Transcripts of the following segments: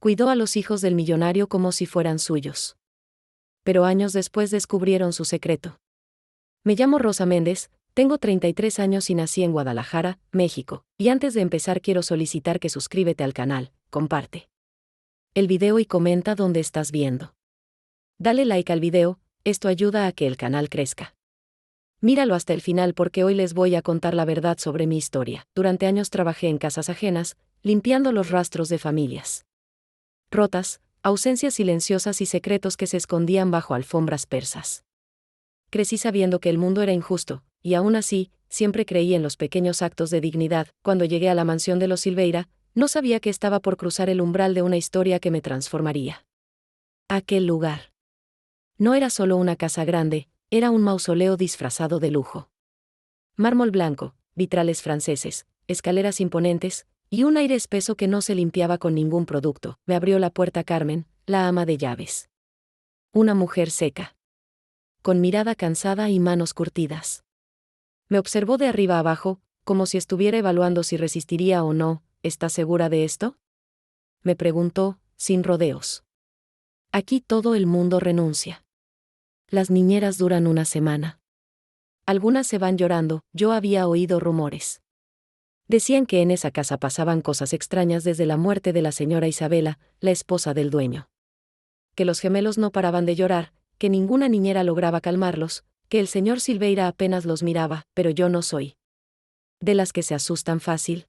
Cuidó a los hijos del millonario como si fueran suyos. Pero años después descubrieron su secreto. Me llamo Rosa Méndez, tengo 33 años y nací en Guadalajara, México, y antes de empezar quiero solicitar que suscríbete al canal, comparte el video y comenta dónde estás viendo. Dale like al video, esto ayuda a que el canal crezca. Míralo hasta el final porque hoy les voy a contar la verdad sobre mi historia. Durante años trabajé en casas ajenas, limpiando los rastros de familias rotas, ausencias silenciosas y secretos que se escondían bajo alfombras persas. Crecí sabiendo que el mundo era injusto, y aún así, siempre creí en los pequeños actos de dignidad. Cuando llegué a la mansión de los Silveira, no sabía que estaba por cruzar el umbral de una historia que me transformaría. Aquel lugar no era solo una casa grande, era un mausoleo disfrazado de lujo. Mármol blanco, vitrales franceses, escaleras imponentes, y un aire espeso que no se limpiaba con ningún producto. Me abrió la puerta Carmen, la ama de llaves. Una mujer seca, con mirada cansada y manos curtidas. Me observó de arriba abajo, como si estuviera evaluando si resistiría o no. ¿Estás segura de esto?, me preguntó, sin rodeos. Aquí todo el mundo renuncia. Las niñeras duran una semana. Algunas se van llorando. Yo había oído rumores. Decían que en esa casa pasaban cosas extrañas desde la muerte de la señora Isabela, la esposa del dueño. Que los gemelos no paraban de llorar, que ninguna niñera lograba calmarlos, que el señor Silveira apenas los miraba, pero yo no soy de las que se asustan fácil.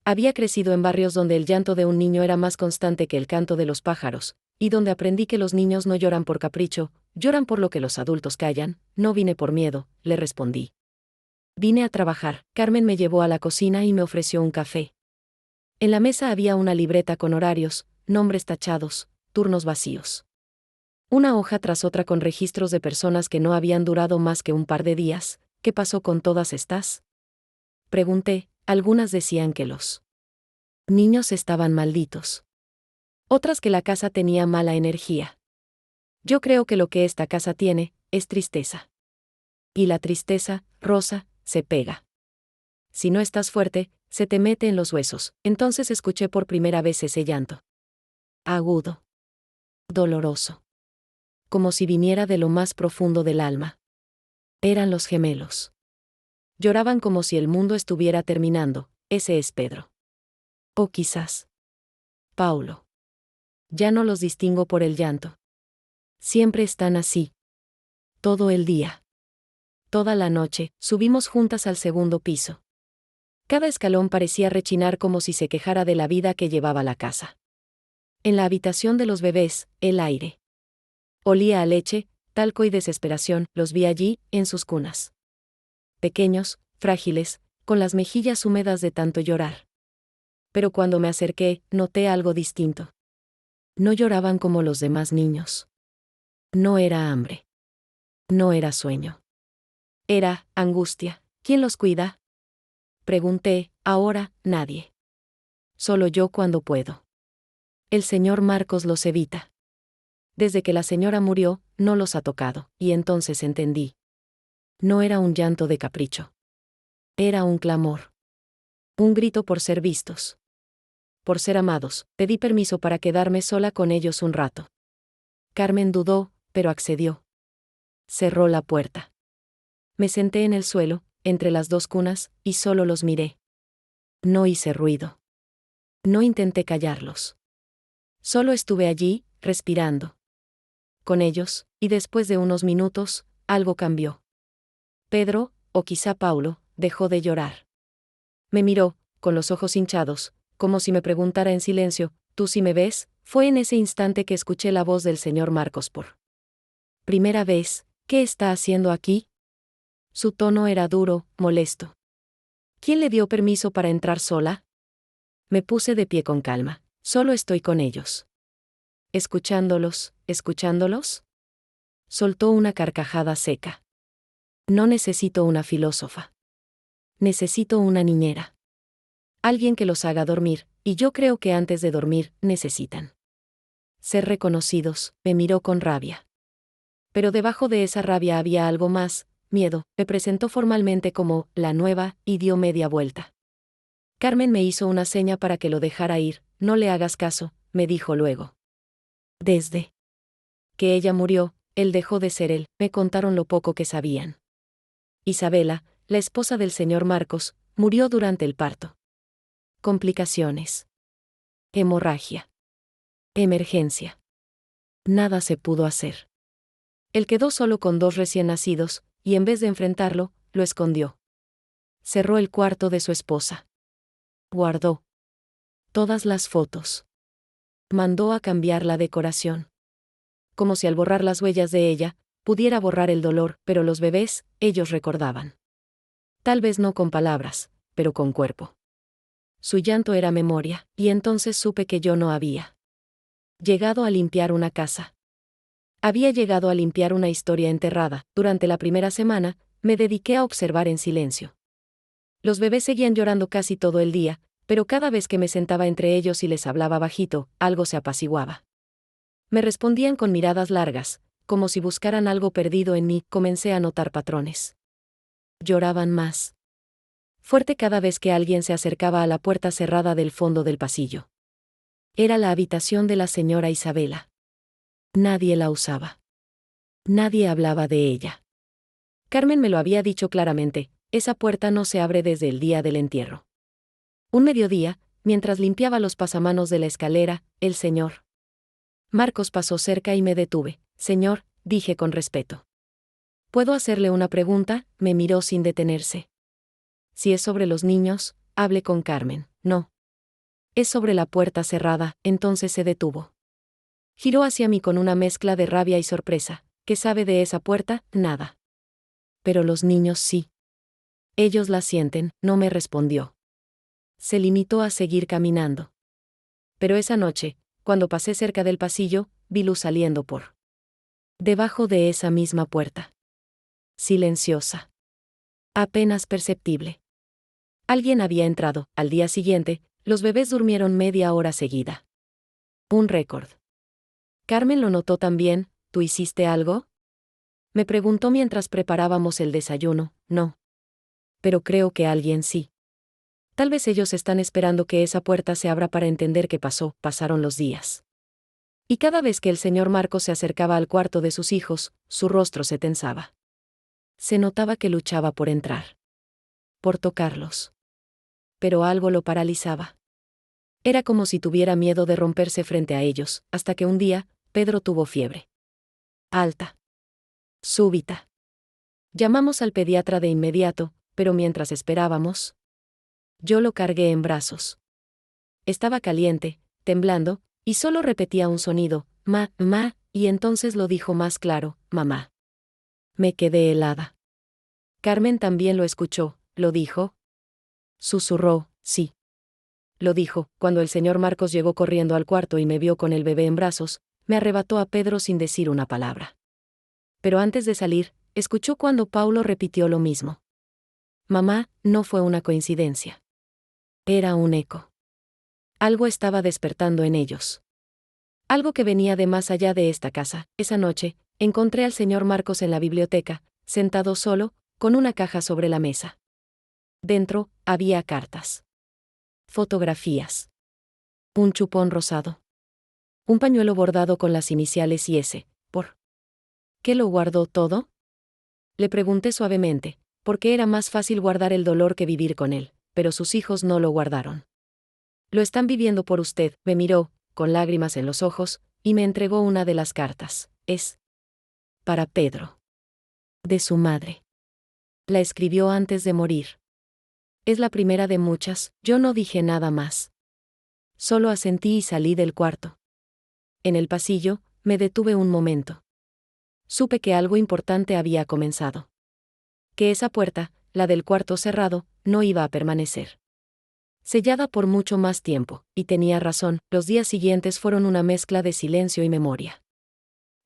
Había crecido en barrios donde el llanto de un niño era más constante que el canto de los pájaros, y donde aprendí que los niños no lloran por capricho, lloran por lo que los adultos callan. No vine por miedo, le respondí. Vine a trabajar. Carmen me llevó a la cocina y me ofreció un café. En la mesa había una libreta con horarios, nombres tachados, turnos vacíos. Una hoja tras otra con registros de personas que no habían durado más que un par de días. ¿Qué pasó con todas estas?, pregunté. Algunas decían que los niños estaban malditos. Otras que la casa tenía mala energía. Yo creo que lo que esta casa tiene es tristeza. Y la tristeza, Rosa, se pega. Si no estás fuerte, se te mete en los huesos. Entonces escuché por primera vez ese llanto. Agudo. Doloroso. Como si viniera de lo más profundo del alma. Eran los gemelos. Lloraban como si el mundo estuviera terminando. Ese es Pedro. O quizás Paulo. Ya no los distingo por el llanto. Siempre están así. Todo el día. Toda la noche. Subimos juntas al segundo piso. Cada escalón parecía rechinar como si se quejara de la vida que llevaba la casa. En la habitación de los bebés, el aire olía a leche, talco y desesperación. Los vi allí, en sus cunas. Pequeños, frágiles, con las mejillas húmedas de tanto llorar. Pero cuando me acerqué, noté algo distinto. No lloraban como los demás niños. No era hambre. No era sueño. Era angustia. ¿Quién los cuida?, pregunté. Ahora, nadie. Solo yo cuando puedo. El señor Marcos los evita. Desde que la señora murió, no los ha tocado, y entonces entendí. No era un llanto de capricho. Era un clamor. Un grito por ser vistos. Por ser amados. Pedí permiso para quedarme sola con ellos un rato. Carmen dudó, pero accedió. Cerró la puerta. Me senté en el suelo, entre las dos cunas, y solo los miré. No hice ruido. No intenté callarlos. Solo estuve allí, respirando con ellos, y después de unos minutos, algo cambió. Pedro, o quizá Paulo, dejó de llorar. Me miró, con los ojos hinchados, como si me preguntara en silencio, ¿tú sí me ves? Fue en ese instante que escuché la voz del señor Marcos por primera vez. ¿Qué está haciendo aquí?, su tono era duro, molesto. ¿Quién le dio permiso para entrar sola? Me puse de pie con calma. Solo estoy con ellos. ¿Escuchándolos? Soltó una carcajada seca. No necesito una filósofa. Necesito una niñera. Alguien que los haga dormir, y yo creo que antes de dormir, necesitan ser reconocidos. Me miró con rabia. Pero debajo de esa rabia había algo más, miedo. Me presentó formalmente como la nueva, y dio media vuelta. Carmen me hizo una seña para que lo dejara ir. No le hagas caso, me dijo luego. Desde que ella murió, él dejó de ser él, me contaron lo poco que sabían. Isabela, la esposa del señor Marcos, murió durante el parto. Complicaciones. Hemorragia. Emergencia. Nada se pudo hacer. Él quedó solo con 2 recién nacidos, y en vez de enfrentarlo, lo escondió. Cerró el cuarto de su esposa. Guardó todas las fotos. Mandó a cambiar la decoración. Como si al borrar las huellas de ella, pudiera borrar el dolor, pero los bebés, ellos recordaban. Tal vez no con palabras, pero con cuerpo. Su llanto era memoria, y entonces supe que yo no había llegado a limpiar una casa. Había llegado a limpiar una historia enterrada. Durante la primera semana, me dediqué a observar en silencio. Los bebés seguían llorando casi todo el día, pero cada vez que me sentaba entre ellos y les hablaba bajito, algo se apaciguaba. Me respondían con miradas largas, como si buscaran algo perdido en mí. Comencé a notar patrones. Lloraban más fuerte cada vez que alguien se acercaba a la puerta cerrada del fondo del pasillo. Era la habitación de la señora Isabela. Nadie la usaba. Nadie hablaba de ella. Carmen me lo había dicho claramente, esa puerta no se abre desde el día del entierro. Un mediodía, mientras limpiaba los pasamanos de la escalera, el señor Marcos pasó cerca y me detuve. Señor, dije con respeto. ¿Puedo hacerle una pregunta? Me miró sin detenerse. Si es sobre los niños, hable con Carmen. No. Es sobre la puerta cerrada. Entonces se detuvo. Giró hacia mí con una mezcla de rabia y sorpresa. ¿Qué sabe de esa puerta? Nada. Pero los niños sí. Ellos la sienten, no me respondió. Se limitó a seguir caminando. Pero esa noche, cuando pasé cerca del pasillo, vi luz saliendo por debajo de esa misma puerta. Silenciosa. Apenas perceptible. Alguien había entrado. Al día siguiente, los bebés durmieron media hora seguida. Un récord. Carmen lo notó también. ¿Tú hiciste algo? Me preguntó mientras preparábamos el desayuno. No. Pero creo que alguien sí. Tal vez ellos están esperando que esa puerta se abra para entender qué pasó. Pasaron los días. Y cada vez que el señor Marcos se acercaba al cuarto de sus hijos, su rostro se tensaba. Se notaba que luchaba por entrar. Por tocarlos. Pero algo lo paralizaba. Era como si tuviera miedo de romperse frente a ellos, hasta que un día, Pedro tuvo fiebre. Alta. Súbita. Llamamos al pediatra de inmediato, pero mientras esperábamos, yo lo cargué en brazos. Estaba caliente, temblando, y solo repetía un sonido, ma, y entonces lo dijo más claro, mamá. Me quedé helada. Carmen también lo escuchó, ¿lo dijo? Susurró, sí. Lo dijo. Cuando el señor Marcos llegó corriendo al cuarto y me vio con el bebé en brazos, me arrebató a Pedro sin decir una palabra. Pero antes de salir, escuchó cuando Paulo repitió lo mismo. Mamá, no fue una coincidencia. Era un eco. Algo estaba despertando en ellos. Algo que venía de más allá de esta casa. Esa noche, encontré al señor Marcos en la biblioteca, sentado solo, con una caja sobre la mesa. Dentro, había cartas. Fotografías. Un chupón rosado. Un pañuelo bordado con las iniciales IS. ¿Por qué lo guardó todo? Le pregunté suavemente, porque era más fácil guardar el dolor que vivir con él, pero sus hijos no lo guardaron. Lo están viviendo por usted, me miró, con lágrimas en los ojos, y me entregó una de las cartas. Es para Pedro. De su madre. La escribió antes de morir. Es la primera de muchas. Yo no dije nada más. Solo asentí y salí del cuarto. En el pasillo, me detuve un momento. Supe que algo importante había comenzado. Que esa puerta, la del cuarto cerrado, no iba a permanecer sellada por mucho más tiempo, y tenía razón. Los días siguientes fueron una mezcla de silencio y memoria.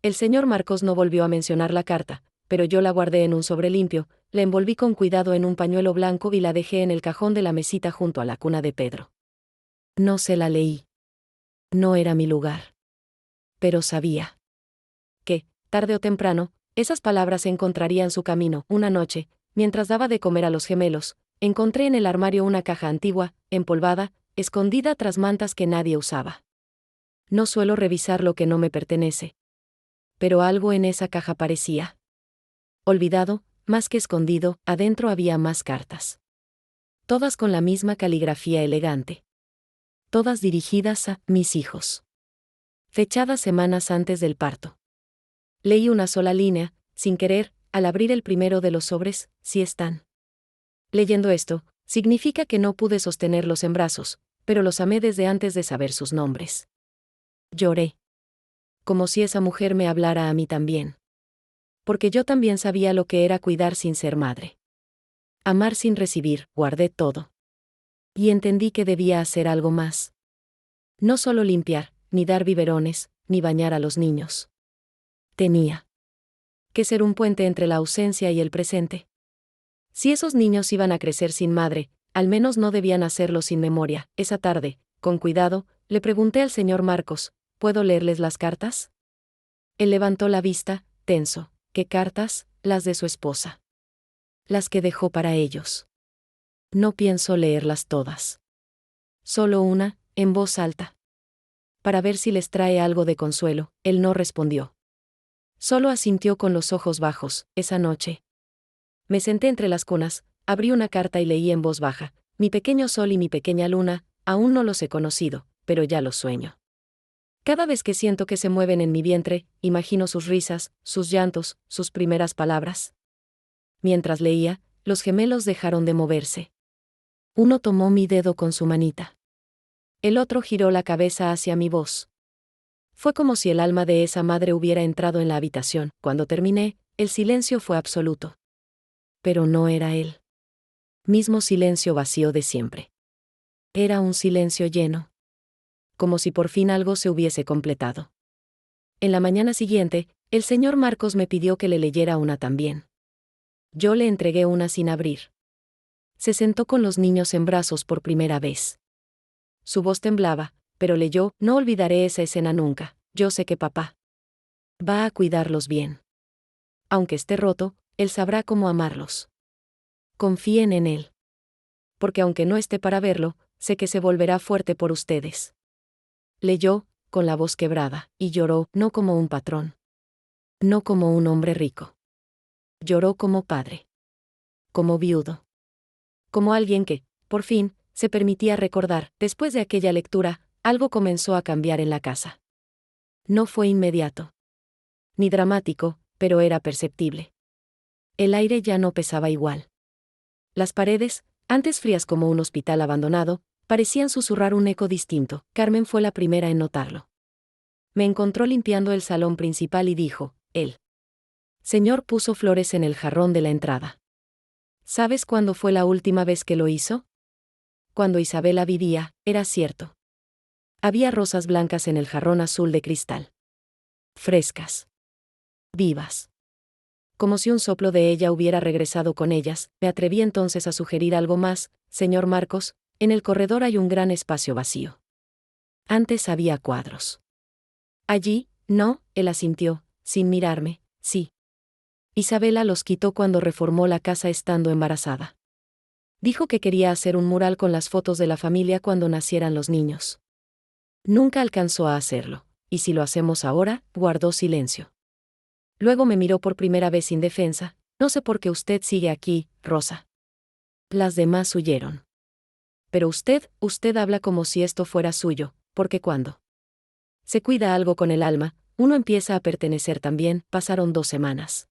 El señor Marcos no volvió a mencionar la carta, pero yo la guardé en un sobre limpio, la envolví con cuidado en un pañuelo blanco y la dejé en el cajón de la mesita junto a la cuna de Pedro. No se la leí. No era mi lugar. Pero sabía que, tarde o temprano, esas palabras encontrarían su camino. Una noche, mientras daba de comer a los gemelos, encontré en el armario una caja antigua, empolvada, escondida tras mantas que nadie usaba. No suelo revisar lo que no me pertenece. Pero algo en esa caja parecía olvidado, más que escondido, adentro había más cartas. Todas con la misma caligrafía elegante. Todas dirigidas a mis hijos. Fechadas semanas antes del parto. Leí una sola línea, sin querer, al abrir el primero de los sobres, si están. Leyendo esto, significa que no pude sostenerlos en brazos, pero los amé desde antes de saber sus nombres. Lloré. Como si esa mujer me hablara a mí también. Porque yo también sabía lo que era cuidar sin ser madre. Amar sin recibir, guardé todo. Y entendí que debía hacer algo más. No solo limpiar, ni dar biberones, ni bañar a los niños. Tenía que ser un puente entre la ausencia y el presente. Si esos niños iban a crecer sin madre, al menos no debían hacerlo sin memoria. Esa tarde, con cuidado, le pregunté al señor Marcos, ¿puedo leerles las cartas? Él levantó la vista, tenso. ¿Qué cartas? Las de su esposa. Las que dejó para ellos. No pienso leerlas todas. Solo una, en voz alta. Para ver si les trae algo de consuelo. Él no respondió. Solo asintió con los ojos bajos. Esa noche me senté entre las cunas, abrí una carta y leí en voz baja: mi pequeño sol y mi pequeña luna, aún no los he conocido, pero ya los sueño. Cada vez que siento que se mueven en mi vientre, imagino sus risas, sus llantos, sus primeras palabras. Mientras leía, los gemelos dejaron de moverse. Uno tomó mi dedo con su manita. El otro giró la cabeza hacia mi voz. Fue como si el alma de esa madre hubiera entrado en la habitación. Cuando terminé, el silencio fue absoluto. Pero no era él. Mismo silencio vacío de siempre. Era un silencio lleno. Como si por fin algo se hubiese completado. En la mañana siguiente, el señor Marcos me pidió que le leyera una también. Yo le entregué una sin abrir. Se sentó con los niños en brazos por primera vez. Su voz temblaba, pero leyó: no olvidaré esa escena nunca. Yo sé que papá va a cuidarlos bien. Aunque esté roto, él sabrá cómo amarlos. Confíen en él. Porque aunque no esté para verlo, sé que se volverá fuerte por ustedes. Leyó, con la voz quebrada, y lloró, no como un patrón. No como un hombre rico. Lloró como padre. Como viudo. Como alguien que, por fin, se permitía recordar. Después de aquella lectura, algo comenzó a cambiar en la casa. No fue inmediato. Ni dramático, pero era perceptible. El aire ya no pesaba igual. Las paredes, antes frías como un hospital abandonado, parecían susurrar un eco distinto. Carmen fue la primera en notarlo. Me encontró limpiando el salón principal y dijo: el señor puso flores en el jarrón de la entrada. ¿Sabes cuándo fue la última vez que lo hizo? Cuando Isabela vivía, era cierto. Había rosas blancas en el jarrón azul de cristal. Frescas. Vivas. Como si un soplo de ella hubiera regresado con ellas. Me atreví entonces a sugerir algo más: señor Marcos, en el corredor hay un gran espacio vacío. Antes había cuadros. Allí, no, él asintió, sin mirarme. Sí. Isabela los quitó cuando reformó la casa estando embarazada. Dijo que quería hacer un mural con las fotos de la familia cuando nacieran los niños. Nunca alcanzó a hacerlo, y si lo hacemos ahora, guardó silencio. Luego me miró por primera vez indefensa: no sé por qué usted sigue aquí, Rosa. Las demás huyeron. Pero usted habla como si esto fuera suyo, porque cuando se cuida algo con el alma, uno empieza a pertenecer también. Pasaron 2 semanas.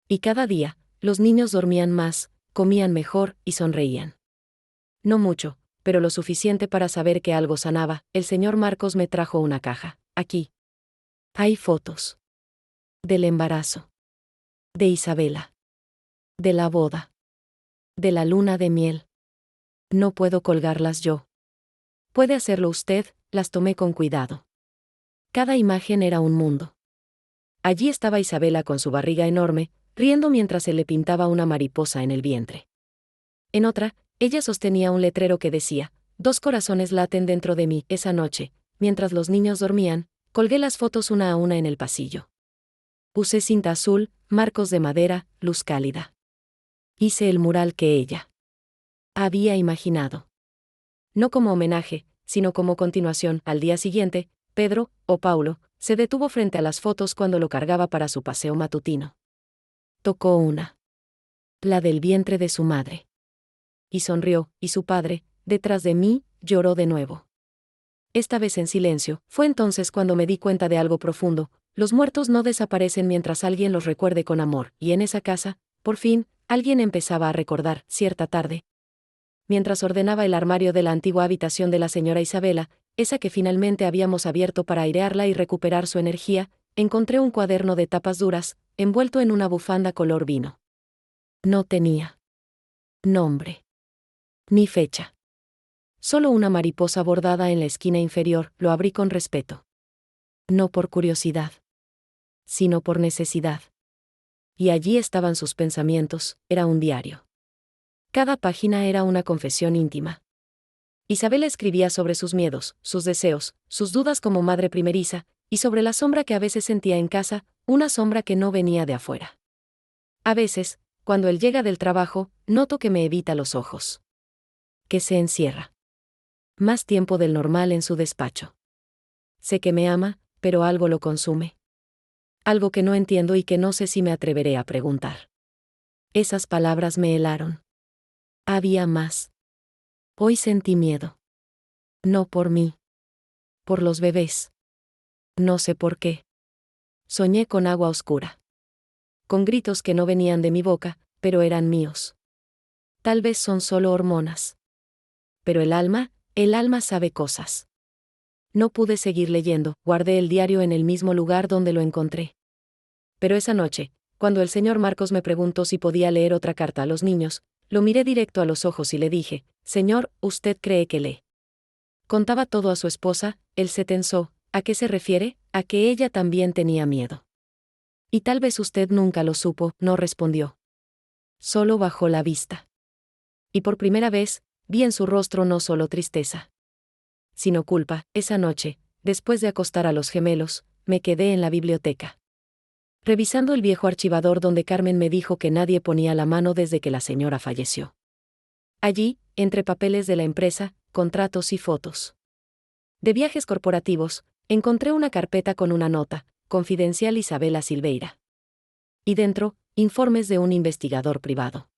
Y cada día, los niños dormían más, comían mejor y sonreían. No mucho, pero lo suficiente para saber que algo sanaba. El señor Marcos me trajo una caja. Aquí hay fotos. Del embarazo. De Isabela. De la boda. De la luna de miel. No puedo colgarlas yo. Puede hacerlo usted. Las tomé con cuidado. Cada imagen era un mundo. Allí estaba Isabela con su barriga enorme, riendo mientras se le pintaba una mariposa en el vientre. En otra, ella sostenía un letrero que decía: 2 corazones laten dentro de mí. Esa noche, mientras los niños dormían, colgué las fotos una a una en el pasillo. Usé cinta azul, marcos de madera, luz cálida. Hice el mural que ella había imaginado. No como homenaje, sino como continuación. Al día siguiente, Pedro, o Paulo, se detuvo frente a las fotos cuando lo cargaba para su paseo matutino. Tocó una. La del vientre de su madre. Y sonrió, y su padre, detrás de mí, lloró de nuevo. Esta vez en silencio. Fue entonces cuando me di cuenta de algo profundo: los muertos no desaparecen mientras alguien los recuerde con amor, y en esa casa, por fin, alguien empezaba a recordar. Cierta tarde, mientras ordenaba el armario de la antigua habitación de la señora Isabela, esa que finalmente habíamos abierto para airearla y recuperar su energía, encontré un cuaderno de tapas duras, envuelto en una bufanda color vino. No tenía nombre ni fecha. Solo una mariposa bordada en la esquina inferior. Lo abrí con respeto. No por curiosidad, sino por necesidad. Y allí estaban sus pensamientos. Era un diario. Cada página era una confesión íntima. Isabela escribía sobre sus miedos, sus deseos, sus dudas como madre primeriza, y sobre la sombra que a veces sentía en casa, una sombra que no venía de afuera. A veces, cuando él llega del trabajo, noto que me evita los ojos. Que se encierra más tiempo del normal en su despacho. Sé que me ama, pero algo lo consume. Algo que no entiendo y que no sé si me atreveré a preguntar. Esas palabras me helaron. Había más. Hoy sentí miedo. No por mí. Por los bebés. No sé por qué. Soñé con agua oscura. Con gritos que no venían de mi boca, pero eran míos. Tal vez son solo hormonas. Pero el alma sabe cosas. No pude seguir leyendo. Guardé el diario en el mismo lugar donde lo encontré. Pero esa noche, cuando el señor Marcos me preguntó si podía leer otra carta a los niños, lo miré directo a los ojos y le dije: «Señor, ¿usted cree que lee?» Contaba todo a su esposa. Él se tensó. ¿A qué se refiere? A que ella también tenía miedo. Y tal vez usted nunca lo supo. No respondió. Solo bajó la vista. Y por primera vez, vi en su rostro no solo tristeza, sino culpa. Esa noche, después de acostar a los gemelos, me quedé en la biblioteca, revisando el viejo archivador donde Carmen me dijo que nadie ponía la mano desde que la señora falleció. Allí, entre papeles de la empresa, contratos y fotos de viajes corporativos, encontré una carpeta con una nota: confidencial Isabela Silveira. Y dentro, informes de un investigador privado.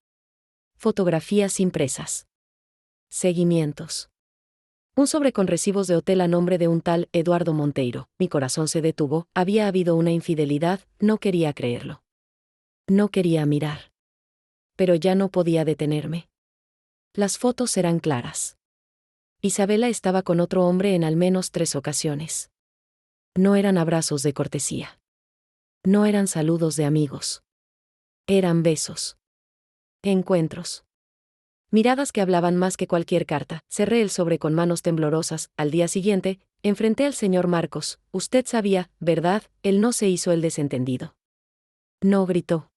Fotografías impresas. Seguimientos. Un sobre con recibos de hotel a nombre de un tal Eduardo Monteiro. Mi corazón se detuvo. Había habido una infidelidad. No quería creerlo. No quería mirar. Pero ya no podía detenerme. Las fotos eran claras. Isabela estaba con otro hombre en al menos 3 ocasiones. No eran abrazos de cortesía. No eran saludos de amigos. Eran besos. Encuentros. Miradas que hablaban más que cualquier carta. Cerré el sobre con manos temblorosas. Al día siguiente, enfrenté al señor Marcos. Usted sabía, ¿verdad? Él no se hizo el desentendido. No gritó.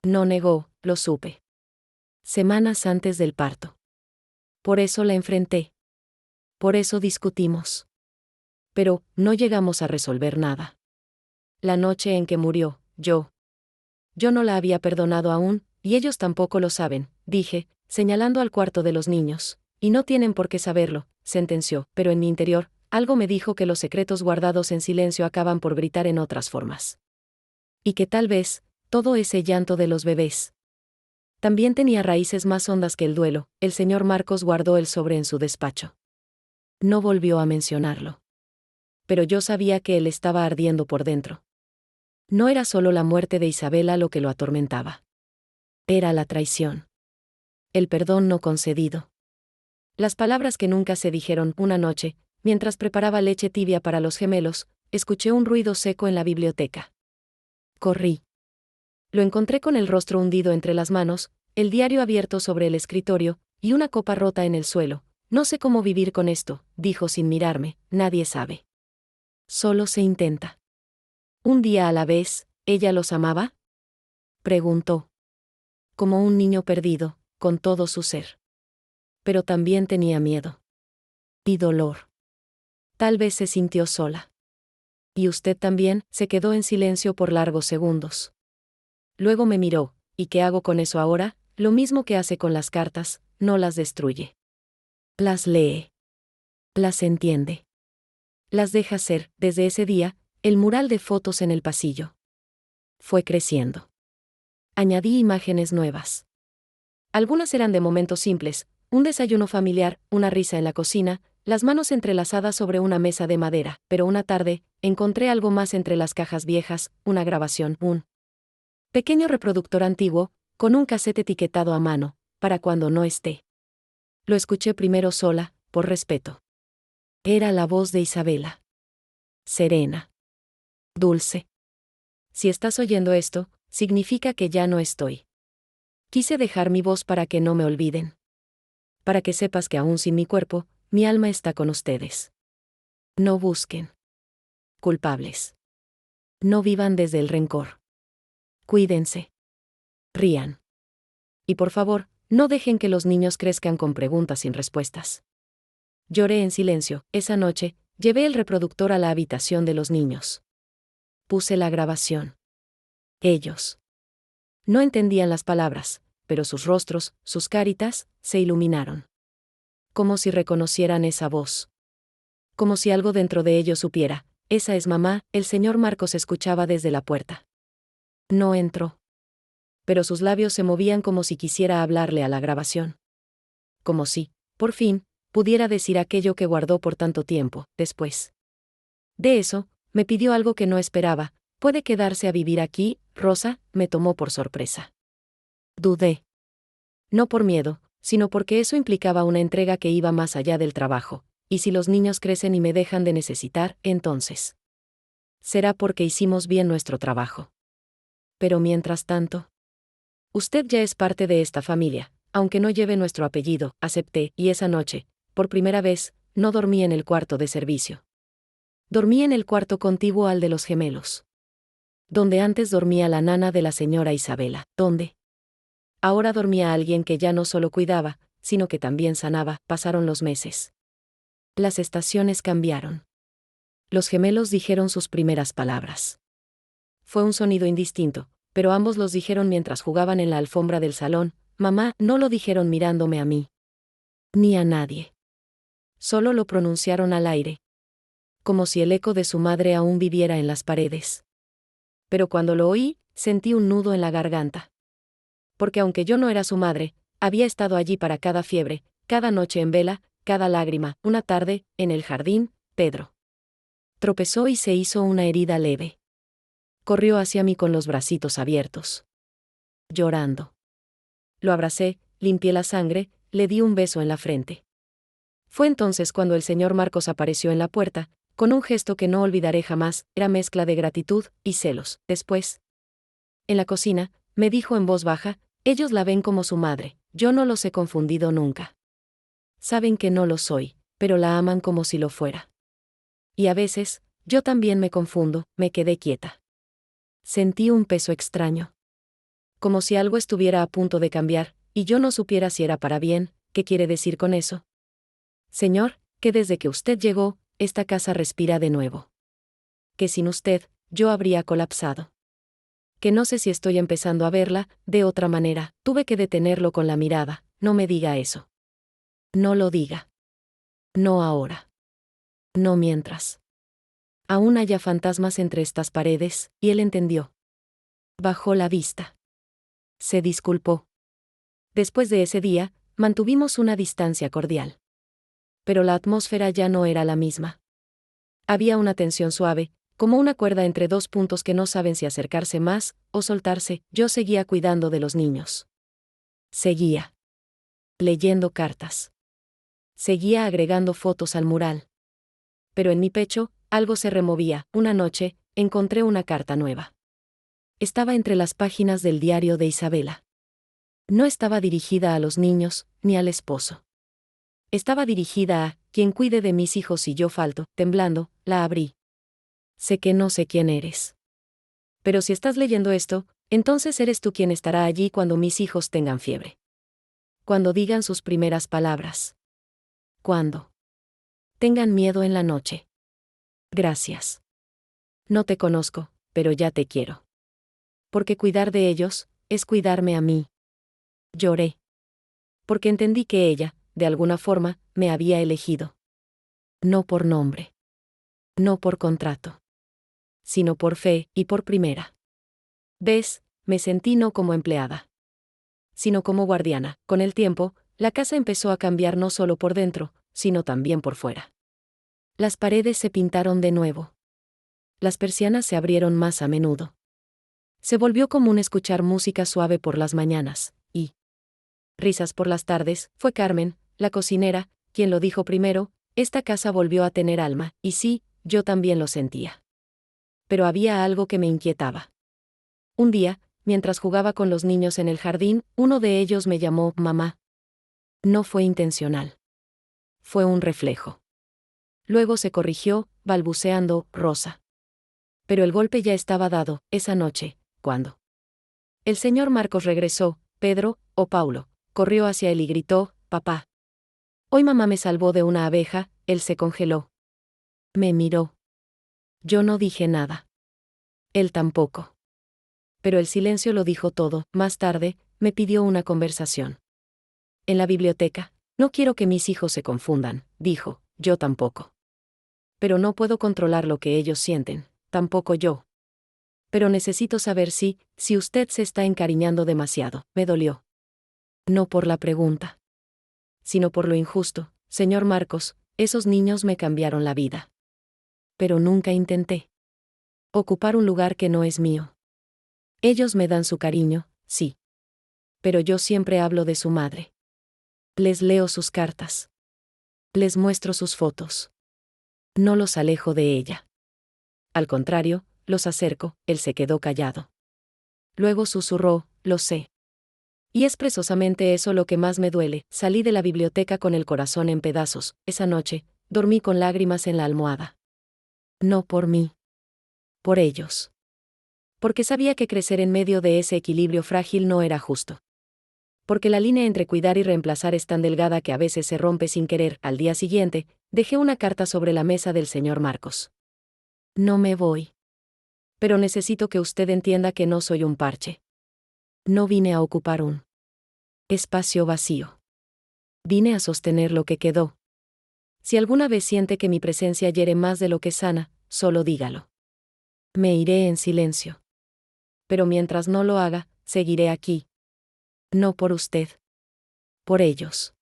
No negó. Lo supe. Semanas antes del parto. Por eso la enfrenté. Por eso discutimos. Pero no llegamos a resolver nada. La noche en que murió, yo no la había perdonado aún, y ellos tampoco lo saben, dije, señalando al cuarto de los niños. Y no tienen por qué saberlo, sentenció, pero en mi interior, algo me dijo que los secretos guardados en silencio acaban por gritar en otras formas. Y que tal vez, todo ese llanto de los bebés también tenía raíces más hondas que el duelo. El señor Marcos guardó el sobre en su despacho. No volvió a mencionarlo. Pero yo sabía que él estaba ardiendo por dentro. No era solo la muerte de Isabela lo que lo atormentaba. Era la traición. El perdón no concedido. Las palabras que nunca se dijeron. Una noche, mientras preparaba leche tibia para los gemelos, escuché un ruido seco en la biblioteca. Corrí. Lo encontré con el rostro hundido entre las manos, el diario abierto sobre el escritorio, y una copa rota en el suelo. No sé cómo vivir con esto, dijo sin mirarme. Nadie sabe. Solo se intenta. Un día a la vez. ¿Ella los amaba?, preguntó. Como un niño perdido, con todo su ser. Pero también tenía miedo. Y dolor. Tal vez se sintió sola. ¿Y usted también? Se quedó en silencio por largos segundos. Luego me miró. ¿Y qué hago con eso ahora? Lo mismo que hace con las cartas, no las destruye. Las lee. Las entiende. las deja ser, desde ese día, el mural de fotos en el pasillo. Fue creciendo. Añadí imágenes nuevas. Algunas eran de momentos simples, un desayuno familiar, una risa en la cocina, las manos entrelazadas sobre una mesa de madera, pero una tarde, encontré algo más entre las cajas viejas, una grabación, un pequeño reproductor antiguo, con un cassette etiquetado a mano, para cuando no esté. Lo escuché primero sola, por respeto. Era la voz de Isabela. Serena. Dulce. Si estás oyendo esto, significa que ya no estoy. Quise dejar mi voz para que no me olviden. Para que sepas que aún sin mi cuerpo, mi alma está con ustedes. No busquen culpables. No vivan desde el rencor. Cuídense. Rían. Y por favor, no dejen que los niños crezcan con preguntas sin respuestas. Lloré en silencio. Esa noche, llevé el reproductor a la habitación de los niños. Puse la grabación. Ellos no entendían las palabras, pero sus rostros, sus caritas, se iluminaron. Como si reconocieran esa voz. Como si algo dentro de ellos supiera, esa es mamá. El señor Marcos escuchaba desde la puerta. No entró. Pero sus labios se movían como si quisiera hablarle a la grabación. Como si, por fin, pudiera decir aquello que guardó por tanto tiempo. Después de eso, me pidió algo que no esperaba. ¿Puede quedarse a vivir aquí, Rosa? Me tomó por sorpresa. Dudé. No por miedo, sino porque eso implicaba una entrega que iba más allá del trabajo. Y si los niños crecen y me dejan de necesitar, entonces será porque hicimos bien nuestro trabajo. Pero mientras tanto, usted ya es parte de esta familia, aunque no lleve nuestro apellido, acepté, y esa noche, por primera vez, no dormí en el cuarto de servicio. Dormí en el cuarto contiguo al de los gemelos. Donde antes dormía la nana de la señora Isabela, donde ahora dormía alguien que ya no solo cuidaba, sino que también sanaba. Pasaron los meses. Las estaciones cambiaron. Los gemelos dijeron sus primeras palabras. Fue un sonido indistinto, pero ambos los dijeron mientras jugaban en la alfombra del salón. Mamá, no lo dijeron mirándome a mí. Ni a nadie. Solo lo pronunciaron al aire. Como si el eco de su madre aún viviera en las paredes. Pero cuando lo oí, sentí un nudo en la garganta. Porque aunque yo no era su madre, había estado allí para cada fiebre, cada noche en vela, cada lágrima. Una tarde, en el jardín, Pedro tropezó y se hizo una herida leve. Corrió hacia mí con los bracitos abiertos. Llorando. Lo abracé, limpié la sangre, le di un beso en la frente. Fue entonces cuando el señor Marcos apareció en la puerta, con un gesto que no olvidaré jamás. Era mezcla de gratitud y celos. Después, en la cocina, me dijo en voz baja, ellos la ven como su madre, yo no los he confundido nunca. Saben que no lo soy, pero la aman como si lo fuera. Y a veces, yo también me confundo. Me quedé quieta. Sentí un peso extraño. Como si algo estuviera a punto de cambiar, y yo no supiera si era para bien. ¿Qué quiere decir con eso? Señor, que desde que usted llegó, esta casa respira de nuevo. Que sin usted, yo habría colapsado. Que no sé si estoy empezando a verla de otra manera. Tuve que detenerlo con la mirada. No me diga eso. No lo diga. No ahora. No mientras aún haya fantasmas entre estas paredes. Y él entendió. Bajó la vista. Se disculpó. Después de ese día, mantuvimos una distancia cordial. Pero la atmósfera ya no era la misma. Había una tensión suave, como una cuerda entre dos puntos que no saben si acercarse más o soltarse. Yo seguía cuidando de los niños. Seguía leyendo cartas. Seguía agregando fotos al mural. Pero en mi pecho, algo se removía. Una noche, encontré una carta nueva. Estaba entre las páginas del diario de Isabela. No estaba dirigida a los niños, ni al esposo. Estaba dirigida a quien cuide de mis hijos si yo falto. Temblando, la abrí. Sé que no sé quién eres. Pero si estás leyendo esto, entonces eres tú quien estará allí cuando mis hijos tengan fiebre. Cuando digan sus primeras palabras. Cuando tengan miedo en la noche. Gracias. No te conozco, pero ya te quiero. Porque cuidar de ellos, es cuidarme a mí. Lloré. Porque entendí que ella, de alguna forma, me había elegido. No por nombre. No por contrato, sino por fe y por primera vez, me sentí no como empleada, sino como guardiana. Con el tiempo, la casa empezó a cambiar no solo por dentro, sino también por fuera. Las paredes se pintaron de nuevo. Las persianas se abrieron más a menudo. Se volvió común escuchar música suave por las mañanas, y risas por las tardes. Fue Carmen, la cocinera, quien lo dijo primero: esta casa volvió a tener alma, y sí, yo también lo sentía. Pero había algo que me inquietaba. Un día, mientras jugaba con los niños en el jardín, uno de ellos me llamó mamá. No fue intencional. Fue un reflejo. Luego se corrigió, balbuceando, Rosa. Pero el golpe ya estaba dado, esa noche, cuando el señor Marcos regresó. Pedro, o Paulo, corrió hacia él y gritó: papá. Hoy mamá me salvó de una abeja. Él se congeló. Me miró. Yo no dije nada. Él tampoco. Pero el silencio lo dijo todo. Más tarde, me pidió una conversación. En la biblioteca. No quiero que mis hijos se confundan, dijo. Yo tampoco. Pero no puedo controlar lo que ellos sienten, tampoco yo. Pero necesito saber si usted se está encariñando demasiado. Me dolió. No por la pregunta, sino por lo injusto. Señor Marcos, esos niños me cambiaron la vida. Pero nunca intenté ocupar un lugar que no es mío. Ellos me dan su cariño, sí. Pero yo siempre hablo de su madre. Les leo sus cartas. Les muestro sus fotos. No los alejo de ella. Al contrario, los acerco. Él se quedó callado. Luego susurró: lo sé. Y es precisamente eso lo que más me duele. Salí de la biblioteca con el corazón en pedazos. Esa noche, dormí con lágrimas en la almohada. No por mí. Por ellos. Porque sabía que crecer en medio de ese equilibrio frágil no era justo. Porque la línea entre cuidar y reemplazar es tan delgada que a veces se rompe sin querer. Al día siguiente, dejé una carta sobre la mesa del señor Marcos. No me voy. Pero necesito que usted entienda que no soy un parche. No vine a ocupar un espacio vacío. Vine a sostener lo que quedó. Si alguna vez siente que mi presencia hiere más de lo que sana, solo dígalo. Me iré en silencio. Pero mientras no lo haga, seguiré aquí. No por usted. Por ellos.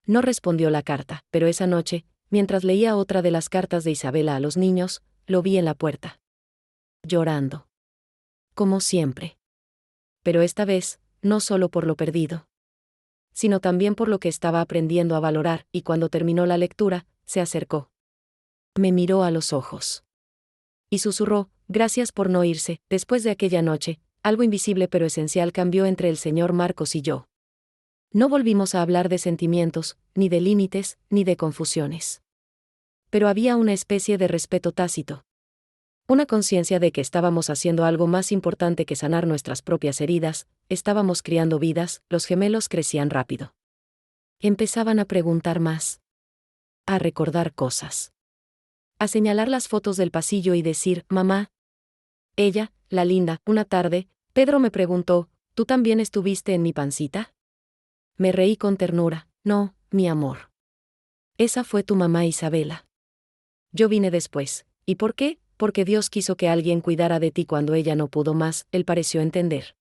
No respondió la carta, pero esa noche, mientras leía otra de las cartas de Isabela a los niños, lo vi en la puerta. Llorando. Como siempre. Pero esta vez, no solo por lo perdido, sino también por lo que estaba aprendiendo a valorar, y cuando terminó la lectura, se acercó. Me miró a los ojos. Y susurró: gracias por no irse. Después de aquella noche, algo invisible pero esencial cambió entre el señor Marcos y yo. No volvimos a hablar de sentimientos, ni de límites, ni de confusiones. Pero había una especie de respeto tácito. Una conciencia de que estábamos haciendo algo más importante que sanar nuestras propias heridas. Estábamos criando vidas. Los gemelos crecían rápido. Empezaban a preguntar más. A recordar cosas. A señalar las fotos del pasillo y decir: mamá. Ella, la linda. Una tarde, Pedro me preguntó: ¿tú también estuviste en mi pancita? Me reí con ternura: no, mi amor. Esa fue tu mamá Isabela. Yo vine después. ¿Y por qué? Porque Dios quiso que alguien cuidara de ti cuando ella no pudo más. Él pareció entender.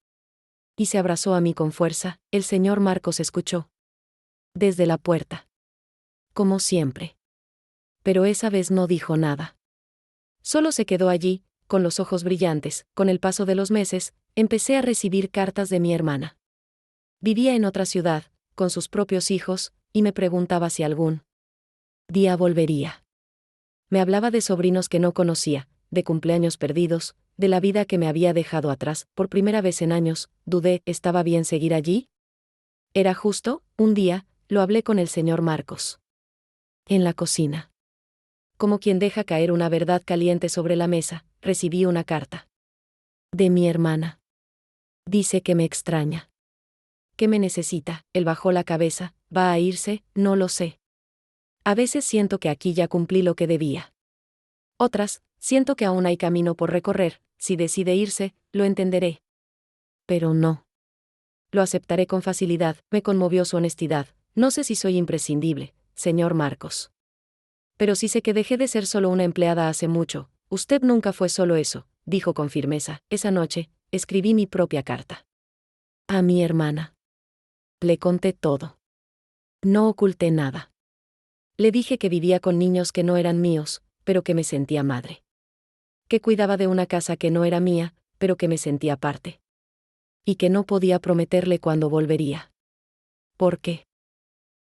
Y se abrazó a mí con fuerza. El señor Marcos escuchó. Desde la puerta. Como siempre. Pero esa vez no dijo nada. Solo se quedó allí, con los ojos brillantes. Con el paso de los meses, empecé a recibir cartas de mi hermana. Vivía en otra ciudad, con sus propios hijos, y me preguntaba si algún día volvería. Me hablaba de sobrinos que no conocía, de cumpleaños perdidos, de la vida que me había dejado atrás. Por primera vez en años, dudé: ¿estaba bien seguir allí? ¿Era justo? Un día, lo hablé con el señor Marcos. En la cocina. Como quien deja caer una verdad caliente sobre la mesa, recibí una carta. De mi hermana. Dice que me extraña. Que me necesita. Él bajó la cabeza. ¿Va a irse? No lo sé. A veces siento que aquí ya cumplí lo que debía. Otras, siento que aún hay camino por recorrer. Si decide irse, lo entenderé. Pero no. Lo aceptaré con facilidad. Me conmovió su honestidad. No sé si soy imprescindible, señor Marcos. Pero sí sé que dejé de ser solo una empleada hace mucho. Usted nunca fue solo eso, dijo con firmeza. Esa noche, escribí mi propia carta. A mi hermana. Le conté todo. No oculté nada. Le dije que vivía con niños que no eran míos, pero que me sentía madre. Que cuidaba de una casa que no era mía, pero que me sentía parte. Y que no podía prometerle cuándo volvería. ¿Por qué?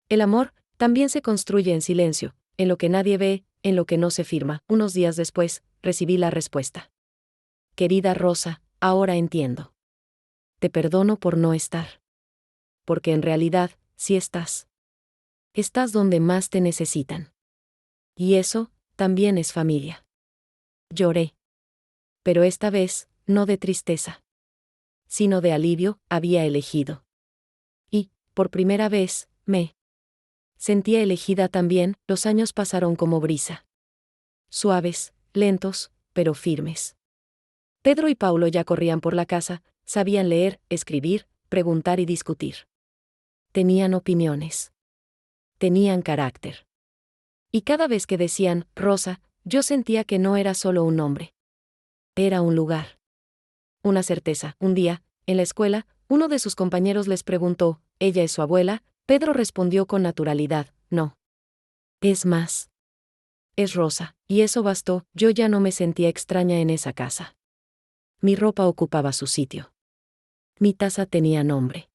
El amor también se construye en silencio, en lo que nadie ve, en lo que no se firma. Unos días después, recibí la respuesta. Querida Rosa, ahora entiendo. Te perdono por no estar. Porque en realidad, sí estás. Estás donde más te necesitan. Y eso, también es familia. Lloré. Pero esta vez, no de tristeza. Sino de alivio, había elegido. Y, por primera vez, me sentía elegida también. Los años pasaron como brisa. Suaves, lentos, pero firmes. Pedro y Paulo ya corrían por la casa, sabían leer, escribir, preguntar y discutir. Tenían opiniones. Tenían carácter. Y cada vez que decían, Rosa, yo sentía que no era solo un nombre. Era un lugar. Una certeza. Un día, en la escuela, uno de sus compañeros les preguntó, ¿ella es su abuela? Pedro respondió con naturalidad, no. Es más. Es Rosa, y eso bastó. Yo ya no me sentía extraña en esa casa. Mi ropa ocupaba su sitio. Mi taza tenía nombre.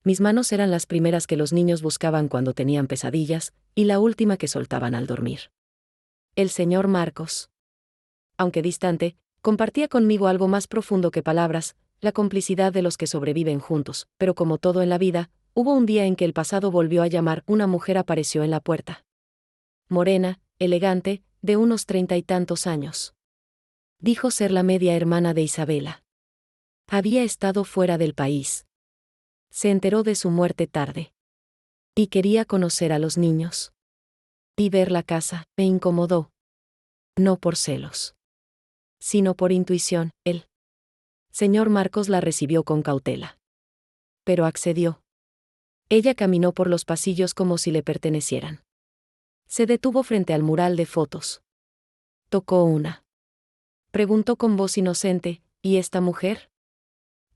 Mis manos eran las primeras que los niños buscaban cuando tenían pesadillas, y la última que soltaban al dormir. El señor Marcos, aunque distante, compartía conmigo algo más profundo que palabras, la complicidad de los que sobreviven juntos, pero como todo en la vida, hubo un día en que el pasado volvió a llamar. Una mujer apareció en la puerta. Morena, elegante, de unos 30 y tantos años. Dijo ser la media hermana de Isabela. Había estado fuera del país. Se enteró de su muerte tarde. Y quería conocer a los niños. Y ver la casa, me incomodó. No por celos. Sino por intuición. El señor Marcos la recibió con cautela. Pero accedió. Ella caminó por los pasillos como si le pertenecieran. Se detuvo frente al mural de fotos. Tocó una. Preguntó con voz inocente, ¿y esta mujer?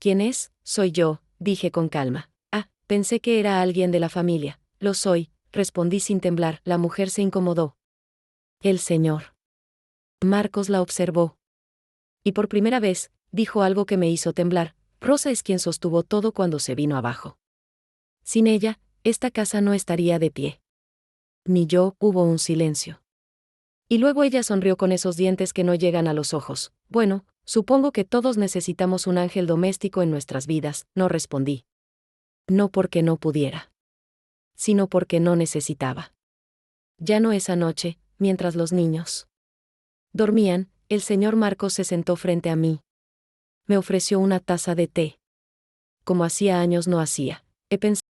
¿Quién es? Soy yo, dije con calma. Ah, pensé que era alguien de la familia. Lo soy, respondí sin temblar. La mujer se incomodó. El señor Marcos la observó. Y por primera vez, dijo algo que me hizo temblar. Rosa es quien sostuvo todo cuando se vino abajo. Sin ella, esta casa no estaría de pie. Ni yo. Hubo un silencio. Y luego ella sonrió con esos dientes que no llegan a los ojos. Bueno, supongo que todos necesitamos un ángel doméstico en nuestras vidas, no respondí. No porque no pudiera. Sino porque no necesitaba. Ya no esa noche, mientras los niños dormían, el señor Marcos se sentó frente a mí. Me ofreció una taza de té. Como hacía años no hacía. He pensado